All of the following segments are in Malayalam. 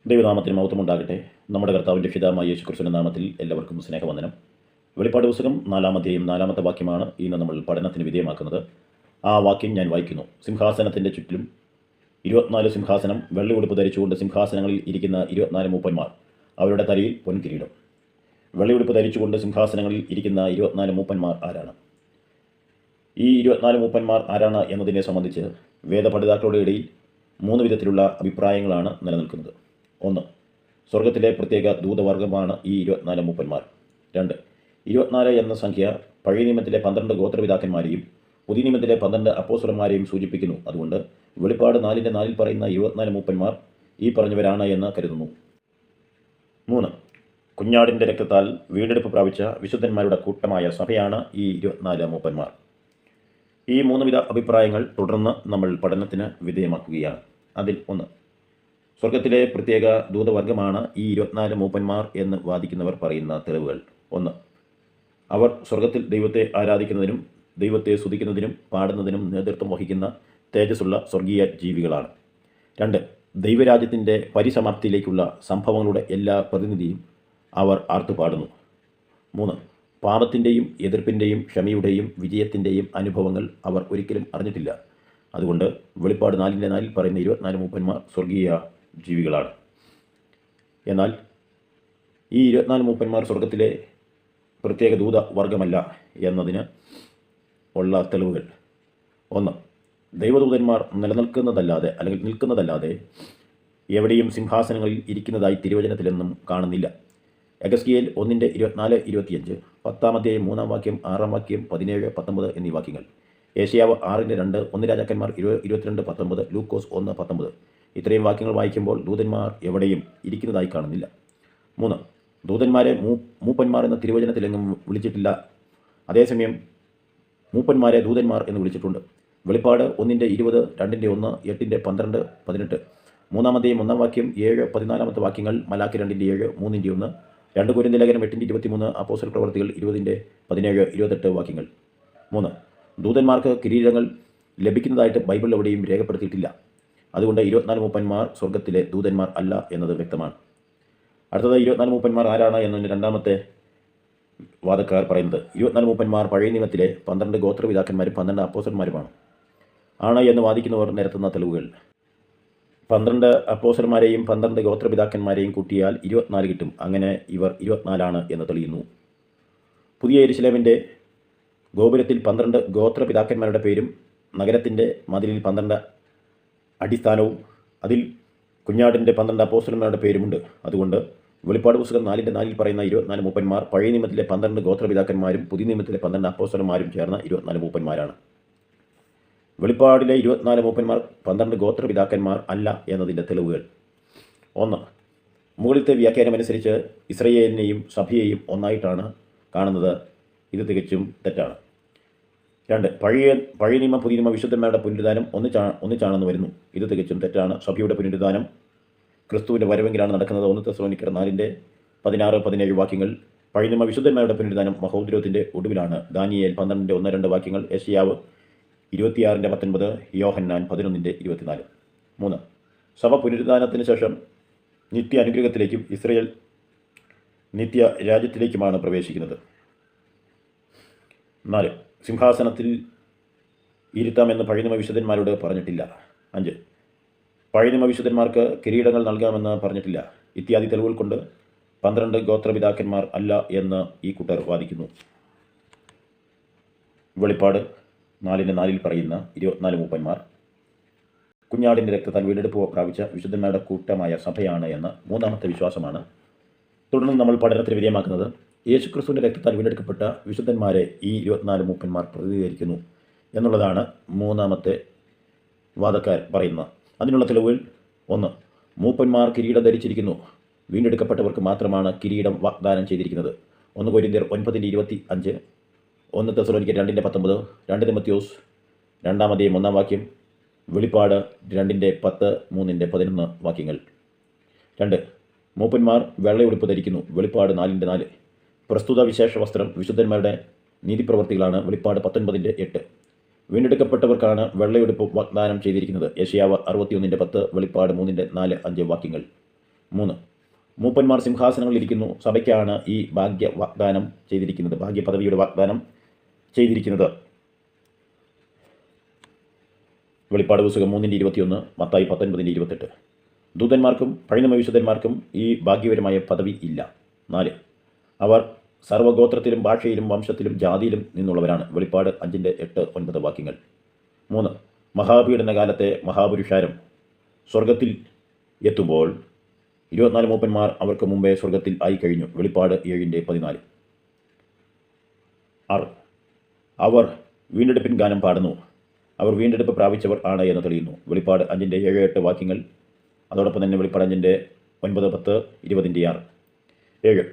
ദൈവനാമത്തിന് മഹത്വമുണ്ടാകട്ടെ. നമ്മുടെ കർത്താവിൻ്റെ പിതാവായ യേശുക്രിസ്തുവിൻ്റെ നാമത്തിൽ എല്ലാവർക്കും സ്നേഹവന്ദനം. വെളിപ്പാട് പുസ്തകം 4-ാം അധ്യായം 4-ാമത്തെ വാക്യമാണ് ഇന്ന് നമ്മൾ പഠനത്തിന് വിധേയമാക്കുന്നത്. ആ വാക്യം ഞാൻ വായിക്കുന്നു. സിംഹാസനത്തിൻ്റെ ചുറ്റിലും 24 സിംഹാസനം, വെള്ളി ഉടുപ്പ് ധരിച്ചുകൊണ്ട് സിംഹാസനങ്ങളിൽ ഇരിക്കുന്ന 24 മൂപ്പന്മാർ, അവരുടെ തലയിൽ പൊൻകിരീടം. വെള്ളി ഉടുപ്പ് ധരിച്ചുകൊണ്ട് സിംഹാസനങ്ങളിൽ ഇരിക്കുന്ന 24 മൂപ്പന്മാർ ആരാണ്? ഈ 24 മൂപ്പന്മാർ ആരാണ് എന്നതിനെ സംബന്ധിച്ച് വേദപഠിതാക്കളുടെ ഇടയിൽ 3 വിധത്തിലുള്ള അഭിപ്രായങ്ങളാണ് നിലനിൽക്കുന്നത്. 1. സ്വർഗത്തിലെ പ്രത്യേക ദൂതവർഗമാണ് ഈ 24 മൂപ്പന്മാർ. 2. 24 എന്ന സംഖ്യ പഴയ നിയമത്തിലെ 12 ഗോത്രപിതാക്കന്മാരെയും പുതിയ നിയമത്തിലെ 12 അപ്പോസ്തലന്മാരെയും സൂചിപ്പിക്കുന്നു. അതുകൊണ്ട് വെളിപ്പാട് 4:4 പറയുന്ന 24 മൂപ്പന്മാർ ഈ പറഞ്ഞവരാണ് എന്ന് കരുതുന്നു. 3. കുഞ്ഞാടിൻ്റെ രക്തത്താൽ വീണ്ടെടുപ്പ് പ്രാപിച്ച വിശുദ്ധന്മാരുടെ കൂട്ടമായ സഭയാണ് ഈ 24 മൂപ്പന്മാർ. ഈ 3 വിധ അഭിപ്രായങ്ങൾ തുടർന്ന് നമ്മൾ പഠനത്തിന് വിധേയമാക്കുകയാണ്. അതിൽ 1. സ്വർഗത്തിലെ പ്രത്യേക ദൂതവർഗമാണ് ഈ 24 മൂപ്പന്മാർ എന്ന് വാദിക്കുന്നവർ പറയുന്ന തെളിവുകൾ. 1. അവർ സ്വർഗത്തിൽ ദൈവത്തെ ആരാധിക്കുന്നതിനും ദൈവത്തെ സ്തുതിക്കുന്നതിനും പാടുന്നതിനും നേതൃത്വം വഹിക്കുന്ന തേജസ്സുള്ള സ്വർഗീയ ജീവികളാണ്. 2. ദൈവരാജ്യത്തിൻ്റെ പരിസമാപ്തിയിലേക്കുള്ള സംഭവങ്ങളുടെ എല്ലാ പ്രതിനിധിയും അവർ ആർത്തുപാടുന്നു. 3. പാപത്തിൻ്റെയും എതിർപ്പിൻ്റെയും ക്ഷമയുടെയും വിജയത്തിൻ്റെയും അനുഭവങ്ങൾ അവർ ഒരിക്കലും അറിഞ്ഞിട്ടില്ല. അതുകൊണ്ട് വെളിപ്പാട് 4:4 പറയുന്ന 24 മൂപ്പന്മാർ സ്വർഗീയ ജീവികളാണ്. എന്നാൽ ഈ 24 മൂപ്പന്മാർ സ്വർഗത്തിലെ പ്രത്യേക ദൂത വർഗമല്ല എന്നതിന് ഉള്ള തെളിവുകൾ. 1. ദൈവദൂതന്മാർ നിൽക്കുന്നതല്ലാതെ എവിടെയും സിംഹാസനങ്ങളിൽ ഇരിക്കുന്നതായി തിരുവചനത്തിലൊന്നും കാണുന്നില്ല. എഗസ്കിയേൽ 1:24-25, 10-ാം അധ്യായം 3-ാം വാക്യം, 6-ാം വാക്യം, 17, 19 എന്നീ വാക്യങ്ങൾ. ഏശയ്യാവ് 6:2, 1 രാജാക്കന്മാർ 22:19, ലൂക്കോസ് 1:19. ഇത്രയും വാക്യങ്ങൾ വായിക്കുമ്പോൾ ദൂതന്മാർ എവിടെയും ഇരിക്കുന്നതായി കാണുന്നില്ല. 3. ദൂതന്മാരെ മൂപ്പന്മാർ എന്ന തിരുവചനത്തിലെങ്ങും വിളിച്ചിട്ടില്ല. അതേസമയം മൂപ്പന്മാരെ ദൂതന്മാർ എന്ന് വിളിച്ചിട്ടുണ്ട്. വെളിപ്പാട് 1:20, 2:1, 8:12, 18, 3-ാം അധ്യായം 1-ാം വാക്യം, 7, 14 വാക്യങ്ങൾ, മലാക്കി 2:7, 3:1, 2 കൊരിന്ത്യർ ലേഖനം 8:23, അപ്പോസ്തല പ്രവർത്തികൾ 20:17, 28 വാക്യങ്ങൾ. 3. ദൂതന്മാർക്ക് കിരീടങ്ങൾ ലഭിക്കുന്നതായിട്ട് ബൈബിളിൽ എവിടെയും രേഖപ്പെടുത്തിയിട്ടില്ല. അതുകൊണ്ട് 24 മൂപ്പന്മാർ സ്വർഗത്തിലെ ദൂതന്മാർ അല്ല എന്നത് വ്യക്തമാണ്. അടുത്തത് 24 മൂപ്പന്മാർ ആരാണ് എന്നതിന് രണ്ടാമത്തെ വാദക്കാർ പറയുന്നത് 24 മൂപ്പന്മാർ പഴയ നിയമത്തിലെ 12 ഗോത്രപിതാക്കന്മാരും 12 അപ്പോസ്തലന്മാരുമാണ് എന്ന് വാദിക്കുന്നവർ നിരത്തുന്ന തെളിവുകൾ. 12 അപ്പോസ്തലന്മാരെയും 12 ഗോത്രപിതാക്കന്മാരെയും കൂട്ടിയാൽ 24 കിട്ടും. അങ്ങനെ ഇവർ 24 എന്ന് തെളിയുന്നു. പുതിയ യെരുശലേമിൻ്റെ ഗോപുരത്തിൽ 12 ഗോത്രപിതാക്കന്മാരുടെ പേരും നഗരത്തിൻ്റെ മതിലിൽ 12 അടിസ്ഥാനവും അതിൽ കുഞ്ഞാടിൻ്റെ 12 അപ്പോസ്തലന്മാരുടെ പേരുമുണ്ട്. അതുകൊണ്ട് വെളിപ്പാട് പുസ്തകം 4:4 പറയുന്ന 24 മൂപ്പന്മാർ പഴയ നിയമത്തിലെ 12 ഗോത്രപിതാക്കന്മാരും പുതിയ നിയമത്തിലെ 12 അപ്പോസ്തലന്മാരും ചേർന്ന 24 മൂപ്പന്മാരാണ്. വെളിപ്പാടിലെ 24 മൂപ്പന്മാർ 12 ഗോത്രപിതാക്കന്മാർ അല്ല എന്നതിൻ്റെ തെളിവുകൾ. 1. മുകളിലത്തെ വ്യാഖ്യാനമനുസരിച്ച് ഇസ്രായേലിനെയും സഭയെയും ഒന്നായിട്ടാണ് കാണുന്നത്. ഇത് തികച്ചും തെറ്റാണ്. 2. പഴയ നിയമ പുതിയ നിയമ വിശുദ്ധന്മാരുടെ പുനരുദ്ധാനം ഒന്നിച്ചാണെന്ന് വരുന്നു. ഇത് തികച്ചും തെറ്റാണ്. സഭയുടെ പുനരുദ്ധാനം ക്രിസ്തുവിൻ്റെ വരവെങ്കിലാണ് നടക്കുന്നത്. 1 തെസ്സലോനിക്കർ 4:16-17 വാക്യങ്ങൾ. പഴയ നിയമ വിശുദ്ധന്മാരുടെ പുനരുദ്ധാനം മഹോദ്രവത്തിൻ്റെ ഒടുവിലാണ്. ദാനിയേൽ 12:1-2 വാക്യങ്ങൾ, യെശയ്യാവ് 26:19, യോഹന്നാൻ 11:24. 3. സഭ പുനരുദ്ധാനത്തിന് ശേഷം നിത്യ അനുഗ്രഹത്തിലേക്കും ഇസ്രായേൽ നിത്യ രാജ്യത്തിലേക്കുമാണ് പ്രവേശിക്കുന്നത്. 4. സിംഹാസനത്തിൽ ഇരുത്താമെന്ന് പഴയ നിയമ വിശുദ്ധന്മാരോട് പറഞ്ഞിട്ടില്ല. 5. പഴയ നിയമ വിശുദ്ധന്മാർക്ക് കിരീടങ്ങൾ നൽകാമെന്ന് പറഞ്ഞിട്ടില്ല. ഇത്യാദി തെളിവുകൾ കൊണ്ട് 12 ഗോത്രപിതാക്കന്മാർ അല്ല എന്ന് ഈ കൂട്ടർ വാദിക്കുന്നു. വെളിപ്പാട് 4:4 പറയുന്ന 24 മൂപ്പന്മാർ കുഞ്ഞാടിൻ്റെ രക്തത്താൽ വീണ്ടെടുപ്പ് പ്രാപിച്ച വിശുദ്ധന്മാരുടെ കൂട്ടമായ സഭയാണ് എന്ന 3-ാമത്തെ വിശ്വാസമാണ് തുടർന്ന് നമ്മൾ പഠനത്തിന് വിധേയമാക്കുന്നത്. യേശുക്രിസ്തുവിൻ്റെ രക്തത്താൽ വീണ്ടെടുക്കപ്പെട്ട വിശുദ്ധന്മാരെ ഈ 24 മൂപ്പന്മാർ പ്രതിനിധീകരിക്കുന്നു എന്നുള്ളതാണ് 3-ാമത്തെ വാദക്കാർ പറയുന്നത്. അതിനുള്ള തെളിവുകൾ. 1. മൂപ്പന്മാർ കിരീടം ധരിച്ചിരിക്കുന്നു. വീണ്ടെടുക്കപ്പെട്ടവർക്ക് മാത്രമാണ് കിരീടം വാഗ്ദാനം ചെയ്തിരിക്കുന്നത്. 1 കൊരിന്ത്യർ 9:25, 1 തെസ്സലോനിക്കർ 2:19, 2 തിമോഥെയോസ് 2-ാം അധ്യായം 1-ാം വാക്യം, വെളിപ്പാട് 2:10, 3:11 വാക്യങ്ങൾ. 2. മൂപ്പന്മാർ വെള്ളയുടുപ്പ് ധരിക്കുന്നു. വെളിപ്പാട് 4:4. പ്രസ്തുത വിശേഷ വസ്ത്രം വിശുദ്ധന്മാരുടെ നീതിപ്രവർത്തികളാണ്. വെളിപ്പാട് 19:8. വീണ്ടെടുക്കപ്പെട്ടവർക്കാണ് വെള്ളയുടുപ്പ് വാഗ്ദാനം ചെയ്തിരിക്കുന്നത്. യെശയ്യാവ് 61:10, വെളിപ്പാട് 3:4-5 വാക്യങ്ങൾ. 3. മൂപ്പന്മാർ സിംഹാസനങ്ങളിൽ ഇരിക്കുന്നു. സഭയ്ക്കാണ് ഈ ഭാഗ്യ വാഗ്ദാനം ചെയ്തിരിക്കുന്നത്, ഭാഗ്യപദവിയുടെ വാഗ്ദാനം ചെയ്തിരിക്കുന്നത്. വെളിപ്പാട് പുസ്തകം 3:21, മത്തായി 19:28. ദൂതന്മാർക്കും പഴയനിയമ വിശുദ്ധന്മാർക്കും ഈ ഭാഗ്യപരമായ പദവി ഇല്ല. 4. അവർ സർവ്വഗോത്രത്തിലും ഭാഷയിലും വംശത്തിലും ജാതിയിലും നിന്നുള്ളവരാണ്. വെളിപ്പാട് 5:8-9 വാക്യങ്ങൾ. 3. മഹാപീഡന കാലത്തെ മഹാപുരുഷാരം സ്വർഗത്തിൽ എത്തുമ്പോൾ 24 മൂപ്പന്മാർ അവർക്ക് മുമ്പേ സ്വർഗത്തിൽ ആയിക്കഴിഞ്ഞു. വെളിപ്പാട് 7:14. 6. അവർ വീണ്ടെടുപ്പിൻ ഗാനം പാടുന്നു. അവർ വീണ്ടെടുപ്പ് പ്രാപിച്ചവർ ആണ് എന്ന് തെളിയുന്നു. വെളിപ്പാട് 5:7-8 വാക്യങ്ങൾ. അതോടൊപ്പം തന്നെ വെളിപ്പാട് 5:9, 10, 20:6. 7.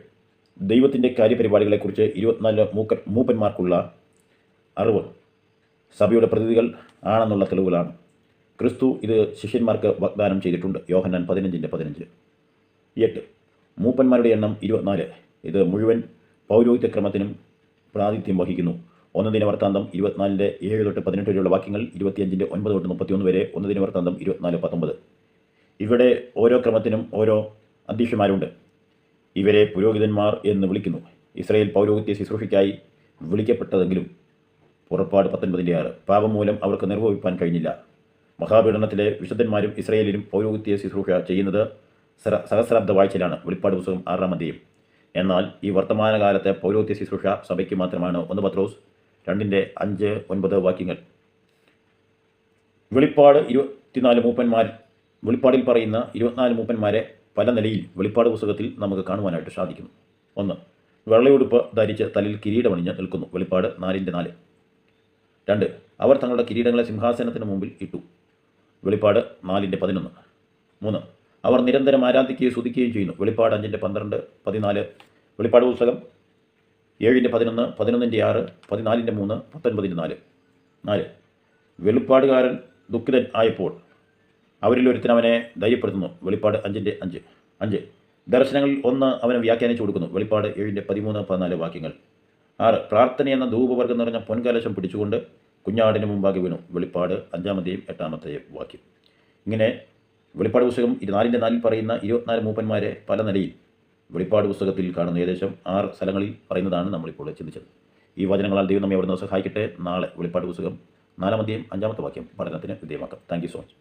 ദൈവത്തിൻ്റെ കാര്യപരിപാടികളെക്കുറിച്ച് 24 മൂപ്പന്മാർക്കുള്ള അറിവ് സഭയുടെ പ്രതിനിധികൾ ആണെന്നുള്ള തെളിവുകളാണ്. ക്രിസ്തു ഇത് ശിഷ്യന്മാർക്ക് വാഗ്ദാനം ചെയ്തിട്ടുണ്ട്. യോഹന്നാൻ 15:15. 8. മൂപ്പന്മാരുടെ എണ്ണം 24. ഇത് മുഴുവൻ പൗരോഹിത്യക്രമത്തിനും പ്രാതിനിധ്യം വഹിക്കുന്നു. 1 ദിനവൃത്താന്തം 24:7-18 വരെയുള്ള വാക്യങ്ങൾ, 25:9-31 വരെ 1 ദിനവൃത്താന്തം 24:19. ഇവിടെ ഓരോ ക്രമത്തിനും ഓരോ അധ്യക്ഷന്മാരുണ്ട്. ഇവരെ പുരോഹിതന്മാർ എന്ന് വിളിക്കുന്നു. ഇസ്രായേൽ പൗരോഹിത്യ ശുശ്രൂഷയ്ക്കായി വിളിക്കപ്പെട്ടതെങ്കിലും പുറപ്പാട് 19:6 പാപം മൂലം അവർക്ക് നിർവഹിപ്പാൻ കഴിഞ്ഞില്ല. മഹാപീഡനത്തിലെ വിശുദ്ധന്മാരും ഇസ്രായേലിലും പൗരോഹിത്യ ശുശ്രൂഷ ചെയ്യുന്നത് സഹസ്രാബ്ദ വാഴ്ചയിലാണ്. വെളിപ്പാട് പുസ്തകം 6-ാം അധ്യായം. എന്നാൽ ഈ വർത്തമാനകാലത്തെ പൗരോഹിത്യ ശുശ്രൂഷ സഭയ്ക്ക് മാത്രമാണ്. 1 പത്രോസ് 2:5-9 വാക്യങ്ങൾ. വെളിപ്പാട് 24 മൂപ്പന്മാർ. വെളിപ്പാടിൽ പറയുന്ന 24 മൂപ്പന്മാരെ പല നിലയിൽ വെളിപ്പാട് പുസ്തകത്തിൽ നമുക്ക് കാണുവാനായിട്ട് സാധിക്കുന്നു. 1. വെള്ളയുടുപ്പ് ധരിച്ച് തലയിൽ കിരീടമണിഞ്ഞ് നിൽക്കുന്നു. വെളിപ്പാട് 4:4. 2. അവർ തങ്ങളുടെ കിരീടങ്ങളെ സിംഹാസനത്തിന് മുമ്പിൽ ഇട്ടു. വെളിപ്പാട് 4:11. 3. അവർ നിരന്തരം ആരാധിക്കുകയും സ്തുതിക്കുകയും ചെയ്യുന്നു. വെളിപ്പാട് 5:12, 14. വെളിപ്പാട് പുസ്തകം 7:11, 11:6, 14:3, 19:4. 4. വെളിപ്പാടുകാരൻ ദുഃഖിതൻ ആയപ്പോൾ അവരിൽ ഒരുത്തൻ അവനെ ധൈര്യപ്പെടുത്തുന്നു. വെളിപ്പാട് 5:5. 5. ദർശനങ്ങളിൽ ഒന്ന് അവനെ വ്യാഖ്യാനിച്ചു കൊടുക്കുന്നു. വെളിപ്പാട് 7:13, 14 വാക്യങ്ങൾ. 6. പ്രാർത്ഥനയെന്ന ധൂപവർഗം നിറഞ്ഞ പൊൻകലശം പിടിച്ചുകൊണ്ട് കുഞ്ഞാടിന് മുമ്പാകെ വീണു. വെളിപ്പാട് 5-ാം അധ്യായം 8-ാമത്തെ വാക്യം. ഇങ്ങനെ വെളിപ്പാട് പുസ്തകം 4:4 പറയുന്ന 24 മൂപ്പന്മാരെ പല നിലയിൽ വെളിപ്പാട് പുസ്തകത്തിൽ കാണുന്ന ഏകദേശം 6 സ്ഥലങ്ങളിൽ പറയുന്നതാണ് നമ്മളിപ്പോൾ ചിന്തിച്ചത്. ഈ വചനങ്ങളാൽ ദൈവം നമ്മെ അവിടുന്ന് സഹായിക്കട്ടെ. നാളെ വെളിപ്പാട് പുസ്തകം 4-ാം അധ്യായം 5-ാമത്തെ വാക്യം പഠനത്തിന് വിധേയമാക്കാം. Thank you so much.